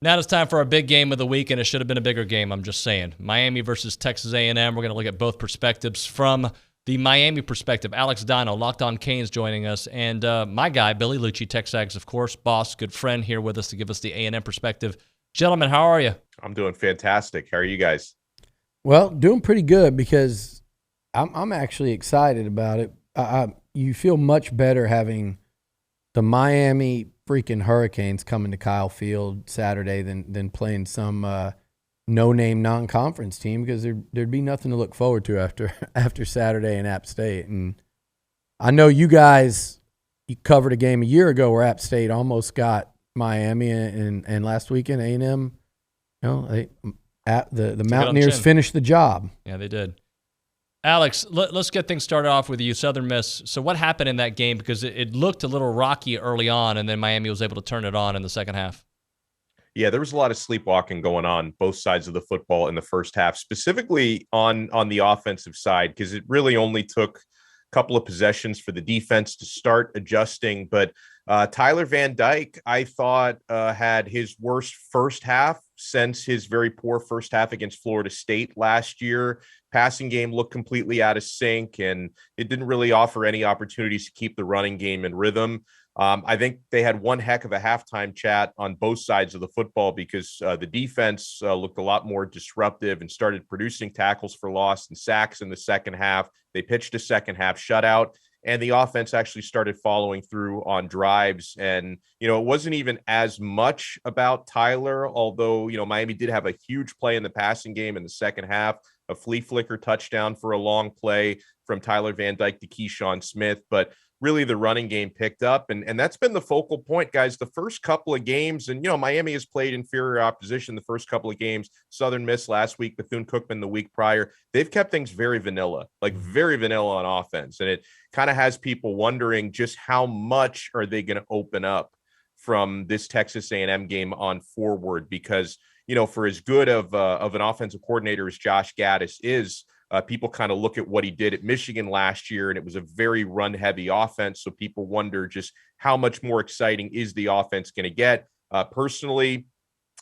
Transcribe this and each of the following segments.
Now it's time for our big game of the week, and it should have been a bigger game, I'm just saying. Miami versus Texas A&M. We're going to look at both perspectives. From the Miami perspective, Alex Donno, Locked On Canes, joining us. And my guy, Billy Liucci, TexAgs, of course, boss, good friend, here with us to give us the A&M perspective. Gentlemen, how are you? I'm doing fantastic. How are you guys? Well, doing pretty good because I'm actually excited about it. You feel much better having the Miami freaking Hurricanes coming to Kyle Field Saturday than playing some no-name non-conference team, because there'd be nothing to look forward to after Saturday in App State. And I know you covered a game a year ago where App State almost got Miami, and last weekend A&M, the Mountaineers finished the job. Yeah, they did. Alex, let's get things started off with you, Southern Miss. So what happened in that game? Because it looked a little rocky early on, and then Miami was able to turn it on in the second half. Yeah, there was a lot of sleepwalking going on both sides of the football in the first half, specifically on the offensive side, because it really only took a couple of possessions for the defense to start adjusting. But Tyler Van Dyke, I thought, had his worst first half since his very poor first half against Florida State last year. Passing game looked completely out of sync, and it didn't really offer any opportunities to keep the running game in rhythm. I think they had one heck of a halftime chat on both sides of the football, because the defense looked a lot more disruptive and started producing tackles for loss and sacks in the second half. They pitched a second half shutout, and the offense actually started following through on drives. And, it wasn't even as much about Tyler, although, Miami did have a huge play in the passing game in the second half, a flea flicker touchdown for a long play from Tyler Van Dyke to Keyshawn Smith. But really the running game picked up, and that's been the focal point, guys. The first couple of games, and Miami has played inferior opposition the first couple of games. Southern Miss last week, Bethune-Cookman the week prior. They've kept things very vanilla, like very vanilla on offense, and it kind of has people wondering just how much are they going to open up from this Texas A&M game on forward, because for as good of an offensive coordinator as Josh Gaddis is, people kind of look at what he did at Michigan last year, and it was a very run-heavy offense. So people wonder just how much more exciting is the offense going to get. Personally,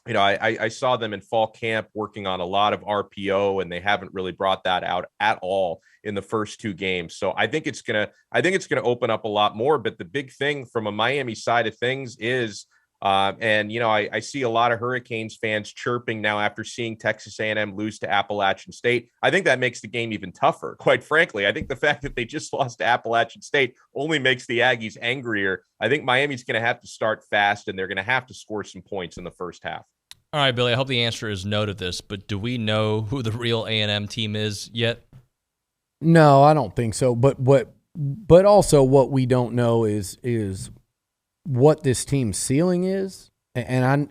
I saw them in fall camp working on a lot of RPO, and they haven't really brought that out at all in the first two games. So I think it's gonna open up a lot more. But the big thing from a Miami side of things is, I see a lot of Hurricanes fans chirping now after seeing Texas A&M lose to Appalachian State. I think that makes the game even tougher. Quite frankly, I think the fact that they just lost to Appalachian State only makes the Aggies angrier. I think Miami's going to have to start fast, and they're going to have to score some points in the first half. All right, Billy, I hope the answer is no to this, but do we know who the real A&M team is yet? No, I don't think so. But also what we don't know is what this team's ceiling is. And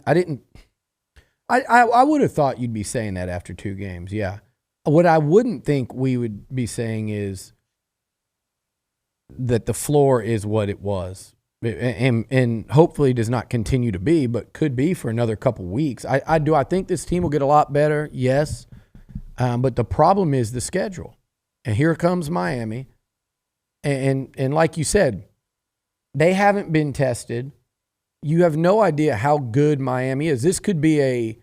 I would have thought you'd be saying that after two games. Yeah. What I wouldn't think we would be saying is that the floor is what it was, and hopefully does not continue to be, but could be for another couple weeks. I think this team will get a lot better. Yes. But the problem is the schedule. And here comes Miami. And like you said, they haven't been tested. You have no idea how good Miami is. This could be a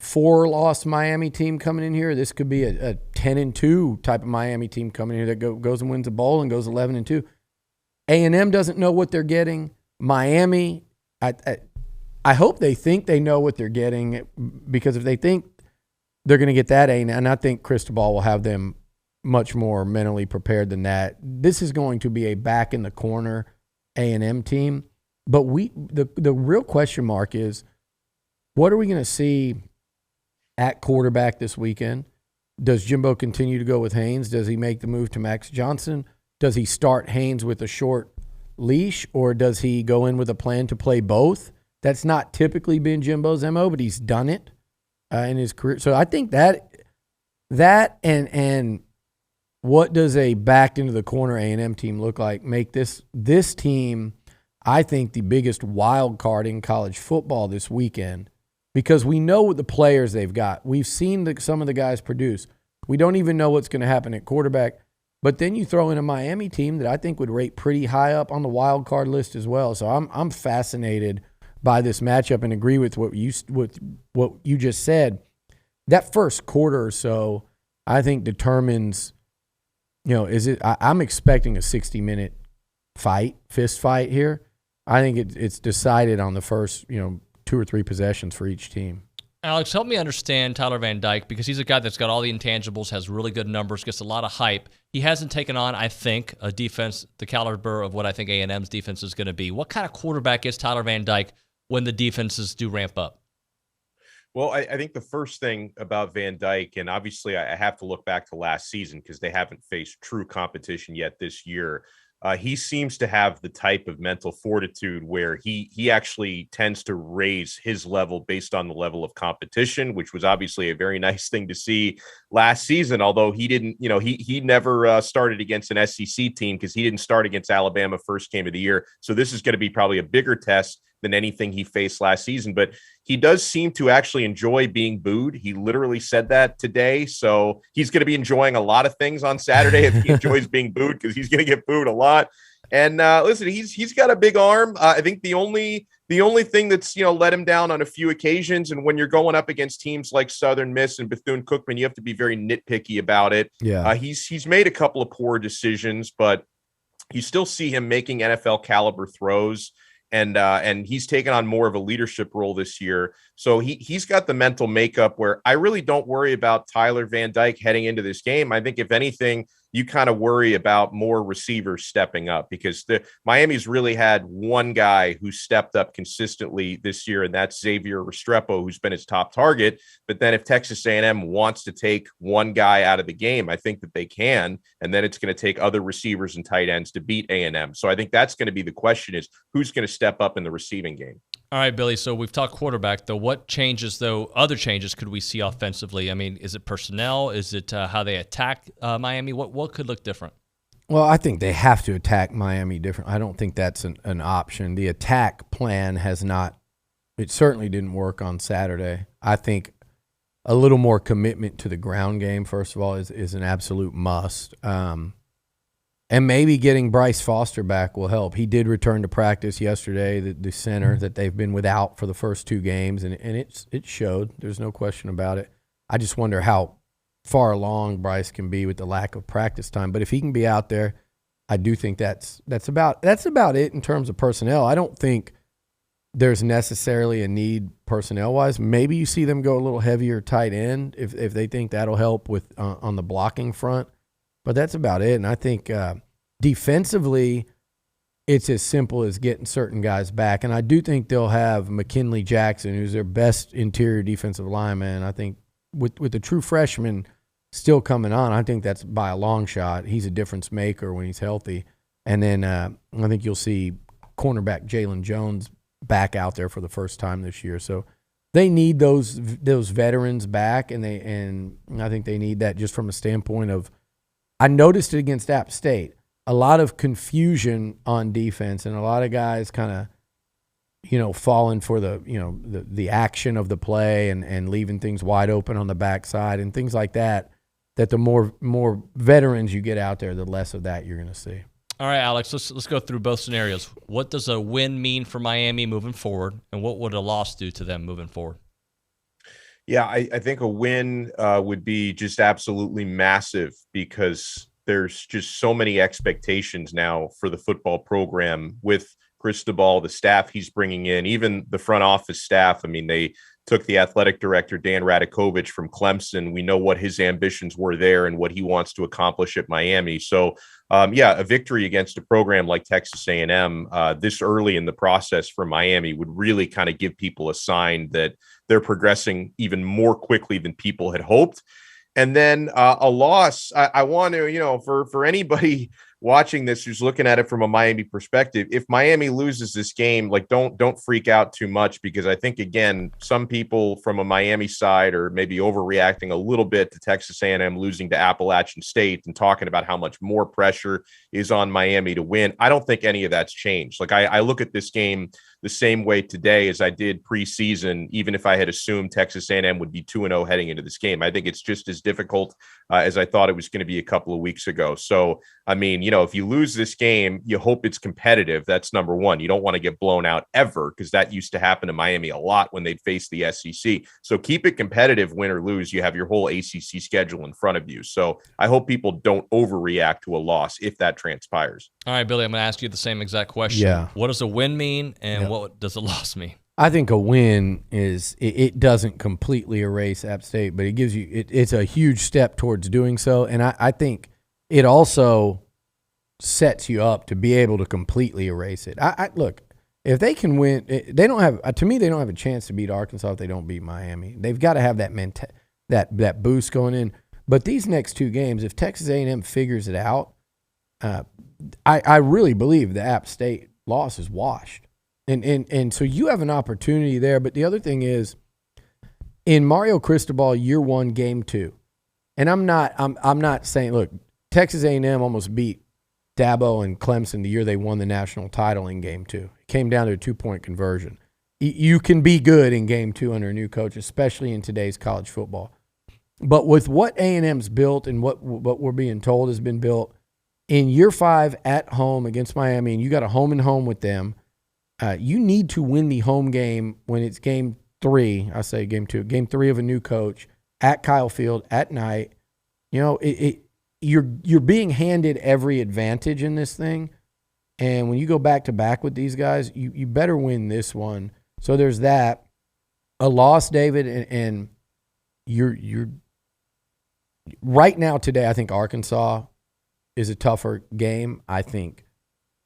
4-loss Miami team coming in here. This could be a 10-2 type of Miami team coming in here that goes and wins a bowl and goes 11-2. A&M doesn't know what they're getting. Miami, I hope they think they know what they're getting, because if they think they're going to get that A&M, and I think Cristobal will have them much more mentally prepared than that. This is going to be a back in the corner A&M team. But the real question mark is, what are we going to see at quarterback this weekend? Does Jimbo continue to go with Haynes? Does he make the move to Max Johnson? Does he start Haynes with a short leash, or does he go in with a plan to play both? That's not typically been Jimbo's MO, but he's done it in his career. So I think that and what does a backed into the corner A&M team look like make this team, I think, the biggest wild card in college football this weekend, because we know what the players they've got. We've seen some of the guys produce. We don't even know what's going to happen at quarterback. But then you throw in a Miami team that I think would rate pretty high up on the wild card list as well. So I'm fascinated by this matchup and agree with what you just said. That first quarter or so, I think determines, I'm expecting a 60-minute fist fight here. I think it's decided on the first, 2 or 3 possessions for each team. Alex, help me understand Tyler Van Dyke, because he's a guy that's got all the intangibles, has really good numbers, gets a lot of hype. He hasn't taken on, I think, a defense the caliber of what I think A&M's defense is going to be. What kind of quarterback is Tyler Van Dyke when the defenses do ramp up? Well, I think the first thing about Van Dyke, and obviously I have to look back to last season because they haven't faced true competition yet this year. He seems to have the type of mental fortitude where he actually tends to raise his level based on the level of competition, which was obviously a very nice thing to see last season. Although he didn't, he never started against an SEC team because he didn't start against Alabama first game of the year. So this is going to be probably a bigger test than anything he faced last season. But he does seem to actually enjoy being booed. He literally said that today. So he's going to be enjoying a lot of things on Saturday if he enjoys being booed, because he's going to get booed a lot. And listen, he's got a big arm. I think the only thing that's let him down on a few occasions, and when you're going up against teams like Southern Miss and Bethune-Cookman, you have to be very nitpicky about it. Yeah, he's made a couple of poor decisions, but you still see him making NFL caliber throws. And he's taken on more of a leadership role this year. So he's got the mental makeup where I really don't worry about Tyler Van Dyke heading into this game. I think if anything, you kind of worry about more receivers stepping up, because Miami's really had one guy who stepped up consistently this year, and that's Xavier Restrepo, who's been his top target. But then if Texas A&M wants to take one guy out of the game, I think that they can, and then it's going to take other receivers and tight ends to beat A&M. So I think that's going to be the question, is who's going to step up in the receiving game. All right, Billy, so we've talked quarterback, though. What changes, though, other changes could we see offensively? I mean, is it personnel? Is it how they attack Miami? What could look different? Well, I think they have to attack Miami different. I don't think that's an option. The attack plan has not – it certainly didn't work on Saturday. I think a little more commitment to the ground game, first of all, is an absolute must. And maybe getting Bryce Foster back will help. He did return to practice yesterday, the center that they've been without for the first 2 games, and it showed. There's no question about it. I just wonder how far along Bryce can be with the lack of practice time. But if he can be out there, I do think that's about it in terms of personnel. I don't think there's necessarily a need personnel-wise. Maybe you see them go a little heavier tight end if they think that'll help with on the blocking front. But that's about it. And I think defensively, it's as simple as getting certain guys back. And I do think they'll have McKinley Jackson, who's their best interior defensive lineman. I think with the true freshman still coming on, I think that's by a long shot. He's a difference maker when he's healthy. And then I think you'll see cornerback Jalen Jones back out there for the first time this year. So they need those veterans back, and I think they need that just from a standpoint of, I noticed it against App State. A lot of confusion on defense, and a lot of guys kind of, falling for the action of the play and leaving things wide open on the backside and things like that. That the more veterans you get out there, the less of that you're going to see. All right, Alex, let's go through both scenarios. What does a win mean for Miami moving forward, and what would a loss do to them moving forward? Yeah, I think a win would be just absolutely massive, because there's just so many expectations now for the football program with Cristobal, the staff he's bringing in, even the front office staff. I mean, they took the athletic director, Dan Radakovich, from Clemson. We know what his ambitions were there and what he wants to accomplish at Miami. So, a victory against a program like Texas A&M this early in the process for Miami would really kind of give people a sign that they're progressing even more quickly than people had hoped. And then a loss, I want to, for anybody watching this who's looking at it from a Miami perspective, if Miami loses this game, don't freak out too much, because I think, again, some people from a Miami side are maybe overreacting a little bit to Texas A&M losing to Appalachian State and talking about how much more pressure is on Miami to win. I don't think any of that's changed. I look at this game the same way today as I did preseason, even if I had assumed Texas A&M would be 2-0 heading into this game. I think it's just as difficult as I thought it was going to be a couple of weeks ago. So, I mean, if you lose this game, you hope it's competitive. That's number one. You don't want to get blown out ever, because that used to happen to Miami a lot when they'd face the SEC. So keep it competitive, win or lose. You have your whole ACC schedule in front of you. So I hope people don't overreact to a loss if that transpires. All right, Billy, I'm going to ask you the same exact question. Yeah. What does a win mean, and what does a loss mean? I think a win it doesn't completely erase App State, but it gives you it's a huge step towards doing so. And I think it also sets you up to be able to completely erase it. I look, if they can win, they don't have a chance to beat Arkansas if they don't beat Miami. They've got to have that boost going in. But these next two games, if Texas A&M figures it out, I really believe the App State loss is washed. And so you have an opportunity there. But the other thing is, in Mario Cristobal year 1, game 2, and I'm not saying, look, Texas A&M almost beat Dabo and Clemson the year they won the national title in game 2. It came down to a 2-point conversion. You can be good in game 2 under a new coach, especially in today's college football. But with what A&M's built and what we're being told has been built, in year 5 at home against Miami, and you got a home and home with them, you need to win the home game when it's game 3. I say game 2, game 3 of a new coach at Kyle Field at night. You're being handed every advantage in this thing, and when you go back to back with these guys, you better win this one. So there's that. A loss, David, and you're right now today. I think Arkansas is a tougher game. I think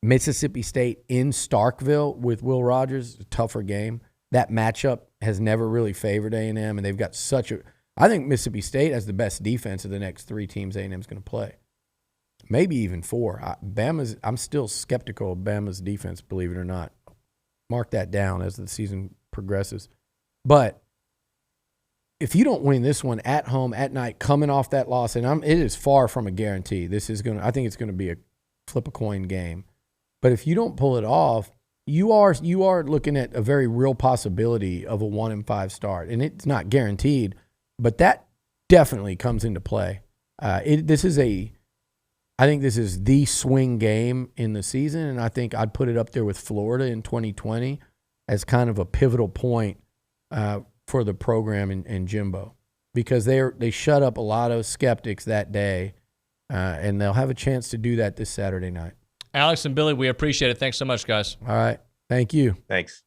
Mississippi State in Starkville with Will Rogers, a tougher game. That matchup has never really favored A&M, and they've got I think Mississippi State has the best defense of the next 3 teams A&M's going to play. Maybe even 4. I'm still skeptical of Bama's defense, believe it or not. Mark that down as the season progresses. But if you don't win this one at home, at night, coming off that loss, and it is far from a guarantee. I think it's going to be a flip a coin game. But if you don't pull it off, you are looking at a very real possibility of a 1-5 start, and it's not guaranteed, but that definitely comes into play. I think this is the swing game in the season, and I think I'd put it up there with Florida in 2020 as kind of a pivotal point for the program and Jimbo, because they shut up a lot of skeptics that day, and they'll have a chance to do that this Saturday night. Alex and Billy, we appreciate it. Thanks so much, guys. All right. Thank you. Thanks.